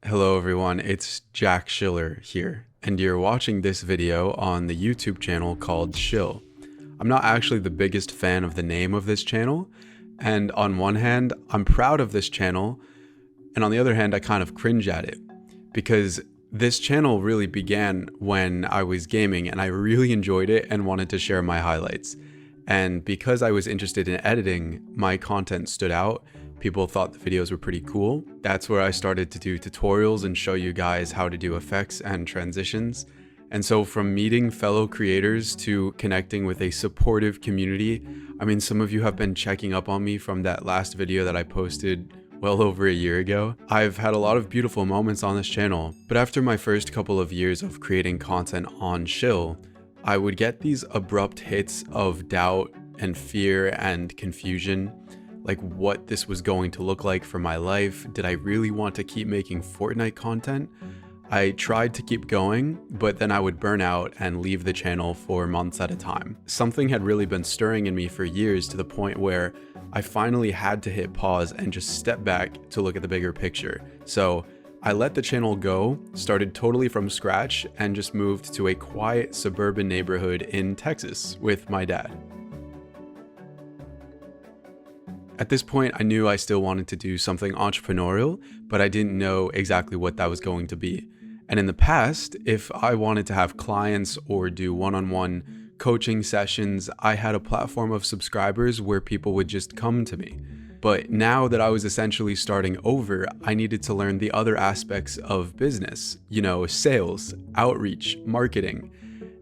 Hello everyone, it's Jack Schiller here, and you're watching this video on the YouTube channel called Shill. I'm not actually the biggest fan of the name of this channel, and on one hand, I'm proud of this channel, and on the other hand, I kind of cringe at it, because this channel really began when I was gaming, and I really enjoyed it and wanted to share my highlights. And because I was interested in editing, my content stood out. People thought the videos were pretty cool. That's where I started to do tutorials and show you guys how to do effects and transitions. And so from meeting fellow creators to connecting with a supportive community, I mean, some of you have been checking up on me from that last video that I posted well over a year ago. I've had a lot of beautiful moments on this channel, but after my first couple of years of creating content on Shill, I would get these abrupt hits of doubt and fear and confusion. Like what this was going to look like for my life. Did I really want to keep making Fortnite content? I tried to keep going, but then I would burn out and leave the channel for months at a time. Something had really been stirring in me for years, to the point where I finally had to hit pause and just step back to look at the bigger picture. So I let the channel go, started totally from scratch, and just moved to a quiet suburban neighborhood in Texas with my dad. At this point, I knew I still wanted to do something entrepreneurial, but I didn't know exactly what that was going to be. And in the past, if I wanted to have clients or do one-on-one coaching sessions, I had a platform of subscribers where people would just come to me. But now that I was essentially starting over, I needed to learn the other aspects of business, sales, outreach, marketing.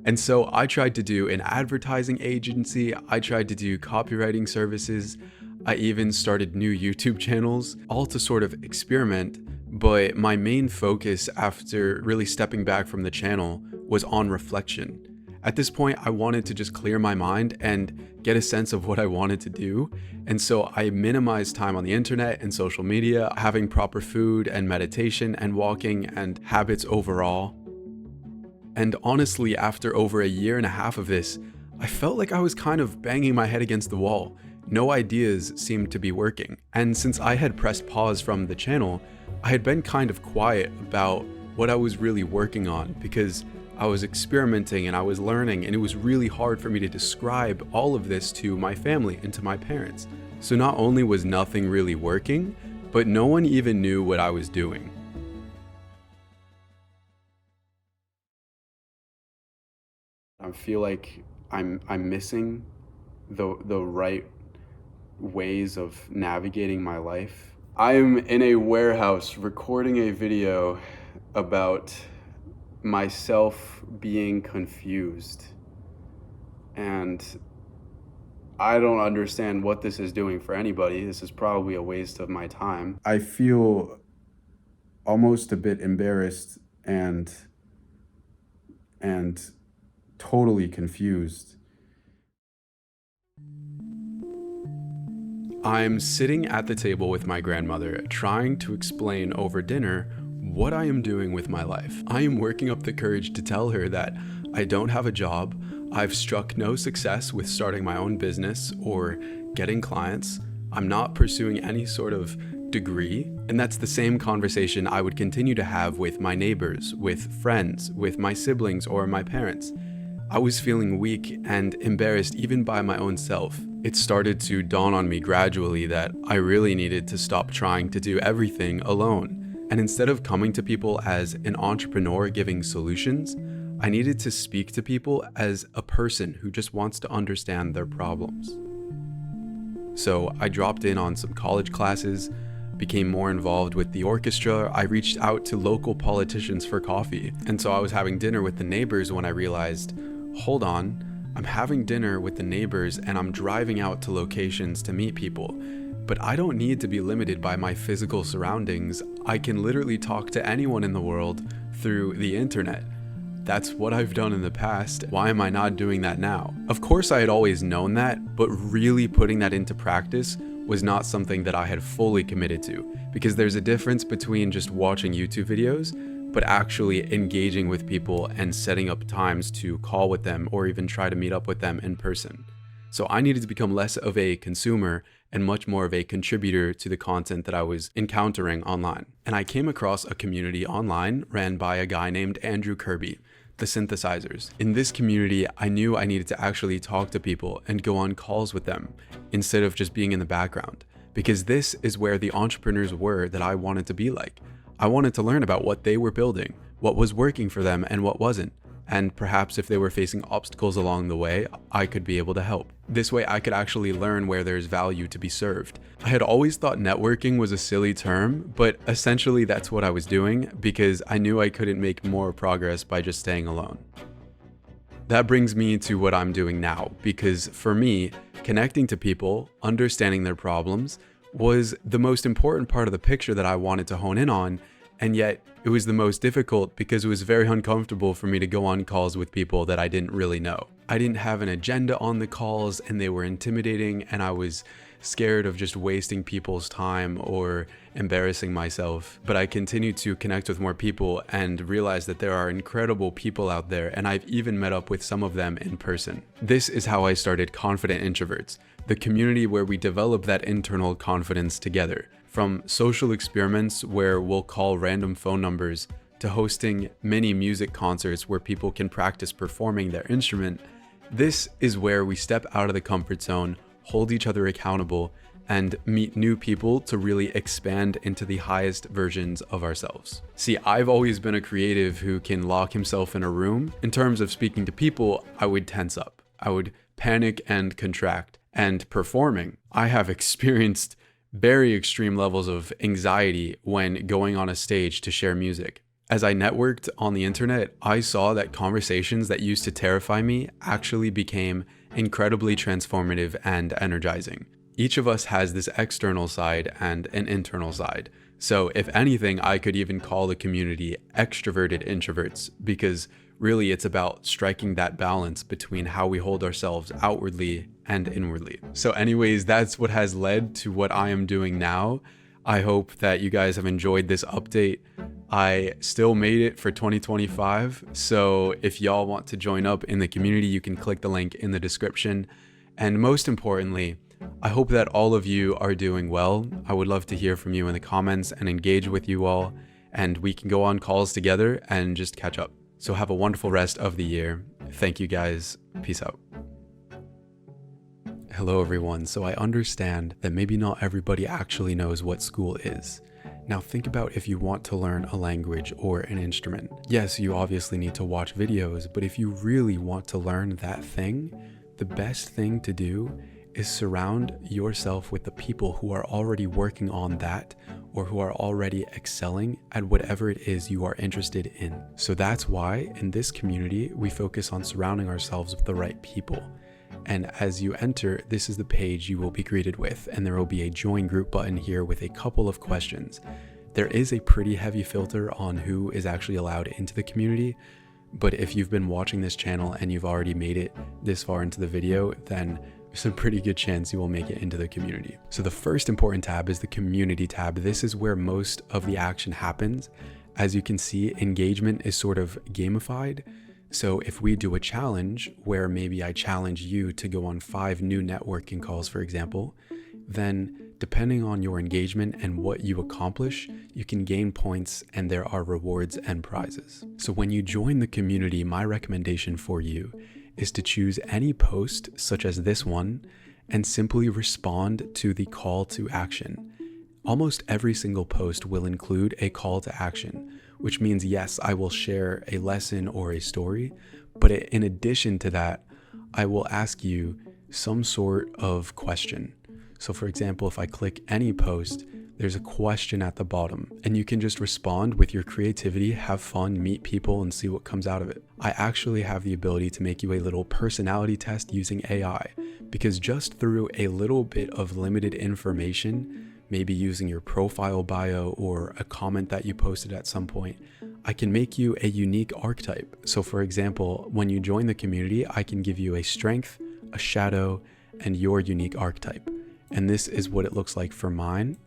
And so I tried to do an advertising agency, I tried to do copywriting services, I even started new YouTube channels, all to sort of experiment, but my main focus after really stepping back from the channel was on reflection. At this point, I wanted to just clear my mind and get a sense of what I wanted to do, and so I minimized time on the internet and social media, having proper food and meditation and walking and habits overall. And honestly, after over a year and a half of this, I felt like I was kind of banging my head against the wall. No ideas seemed to be working. And since I had pressed pause from the channel, I had been kind of quiet about what I was really working on, because I was experimenting and I was learning, and it was really hard for me to describe all of this to my family and to my parents. So not only was nothing really working, but no one even knew what I was doing. I feel like I'm missing the right ways of navigating my life. I'm in a warehouse recording a video about myself being confused, and I don't understand what this is doing for anybody. This is probably a waste of my time. I feel almost a bit embarrassed and totally confused. I'm sitting at the table with my grandmother, trying to explain over dinner what I am doing with my life. I am working up the courage to tell her that I don't have a job, I've struck no success with starting my own business or getting clients, I'm not pursuing any sort of degree, and that's the same conversation I would continue to have with my neighbors, with friends, with my siblings or my parents. I was feeling weak and embarrassed even by my own self. It started to dawn on me gradually that I really needed to stop trying to do everything alone. And instead of coming to people as an entrepreneur giving solutions, I needed to speak to people as a person who just wants to understand their problems. So I dropped in on some college classes, became more involved with the orchestra. I reached out to local politicians for coffee. And so I was having dinner with the neighbors when I realized, hold on, I'm having dinner with the neighbors and I'm driving out to locations to meet people, but I don't need to be limited by my physical surroundings. I can literally talk to anyone in the world through the internet. That's what I've done in the past. Why am I not doing that now? Of course, I had always known that, but really putting that into practice was not something that I had fully committed to, because there's a difference between just watching YouTube videos but actually engaging with people and setting up times to call with them or even try to meet up with them in person. So I needed to become less of a consumer and much more of a contributor to the content that I was encountering online. And I came across a community online ran by a guy named Andrew Kirby, the Synthesizers. In this community, I knew I needed to actually talk to people and go on calls with them instead of just being in the background, because this is where the entrepreneurs were that I wanted to be like. I wanted to learn about what they were building, what was working for them and what wasn't. And perhaps if they were facing obstacles along the way, I could be able to help. This way I could actually learn where there's value to be served. I had always thought networking was a silly term, but essentially that's what I was doing because I knew I couldn't make more progress by just staying alone. That brings me to what I'm doing now, because for me, connecting to people, understanding their problems, was the most important part of the picture that I wanted to hone in on. And yet it was the most difficult because it was very uncomfortable for me to go on calls with people that I didn't really know. I didn't have an agenda on the calls and they were intimidating, and I was scared of just wasting people's time or embarrassing myself. But I continued to connect with more people and realized that there are incredible people out there, and I've even met up with some of them in person. This is how I started Confident Introverts, the community where we develop that internal confidence together. From social experiments where we'll call random phone numbers to hosting mini music concerts where people can practice performing their instrument, this is where we step out of the comfort zone, hold each other accountable, and meet new people to really expand into the highest versions of ourselves. See, I've always been a creative who can lock himself in a room. In terms of speaking to people, I would tense up. I would panic and contract. And performing, I have experienced very extreme levels of anxiety when going on a stage to share music. As I networked on the internet, I saw that conversations that used to terrify me actually became incredibly transformative and energizing. Each of us has this external side and an internal side. So if anything, I could even call the community extroverted introverts, because really it's about striking that balance between how we hold ourselves outwardly and inwardly. So anyways, that's what has led to what I am doing now. I hope that you guys have enjoyed this update. I still made it for 2025. So if y'all want to join up in the community, you can click the link in the description. And most importantly, I hope that all of you are doing well. I would love to hear from you in the comments and engage with you all, and we can go on calls together and just catch up. So have a wonderful rest of the year. Thank you guys. Peace out. Hello everyone. So I understand that maybe not everybody actually knows what Skool is. Now think about if you want to learn a language or an instrument. Yes, you obviously need to watch videos, but if you really want to learn that thing, the best thing to do is surround yourself with the people who are already working on that, or who are already excelling at whatever it is you are interested in. So that's why in this community, we focus on surrounding ourselves with the right people. And as you enter, this is the page you will be greeted with, and there will be a join group button here with a couple of questions. There is a pretty heavy filter on who is actually allowed into the community, but if you've been watching this channel and you've already made it this far into the video, then there's a pretty good chance you will make it into the community. So the first important tab is the community tab. This is where most of the action happens. As you can see, engagement is sort of gamified. So if we do a challenge where maybe I challenge you to go on 5 new networking calls, for example, then depending on your engagement and what you accomplish, you can gain points and there are rewards and prizes. So when you join the community, my recommendation for you is to choose any post such as this one and simply respond to the call to action. Almost every single post will include a call to action, which means yes, I will share a lesson or a story, but in addition to that, I will ask you some sort of question. So for example, if I click any post, there's a question at the bottom and you can just respond with your creativity, have fun, meet people, and see what comes out of it. I actually have the ability to make you a little personality test using AI, because just through a little bit of limited information, maybe using your profile bio or a comment that you posted at some point, I can make you a unique archetype. So for example, when you join the community, I can give you a strength, a shadow, and your unique archetype. And this is what it looks like for mine.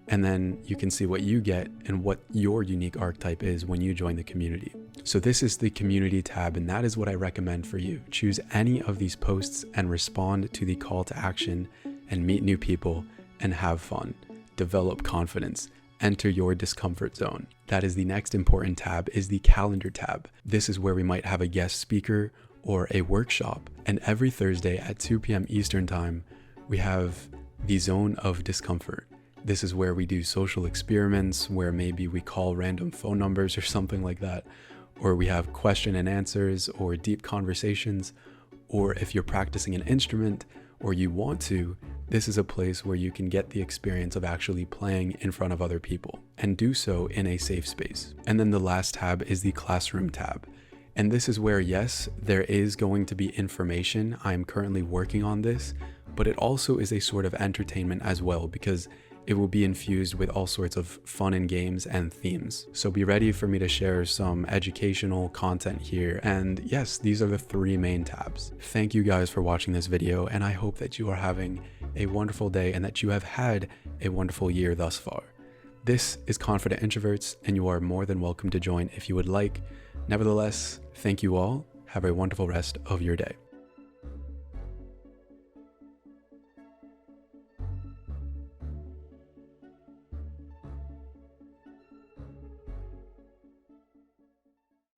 And then you can see what you get and what your unique archetype is when you join the community. So this is the community tab, and that is what I recommend for you. Choose any of these posts and respond to the call to action and meet new people and have fun. Develop confidence. Enter your discomfort zone. That is the next important tab, is the calendar tab. This is where we might have a guest speaker or a workshop. And every Thursday at 2 p.m. Eastern time, we have the zone of discomfort. This is where we do social experiments, where maybe we call random phone numbers or something like that, or we have question and answers or deep conversations, or if you're practicing an instrument or you want to, this is a place where you can get the experience of actually playing in front of other people and do so in a safe space. And then the last tab is the classroom tab. And this is where, yes, there is going to be information. I'm currently working on this, but it also is a sort of entertainment as well, because it will be infused with all sorts of fun and games and themes. So be ready for me to share some educational content here. And yes, these are the 3 main tabs. Thank you guys for watching this video, and I hope that you are having a wonderful day and that you have had a wonderful year thus far. This is Confident Introverts, and you are more than welcome to join if you would like. Nevertheless, thank you all. Have a wonderful rest of your day.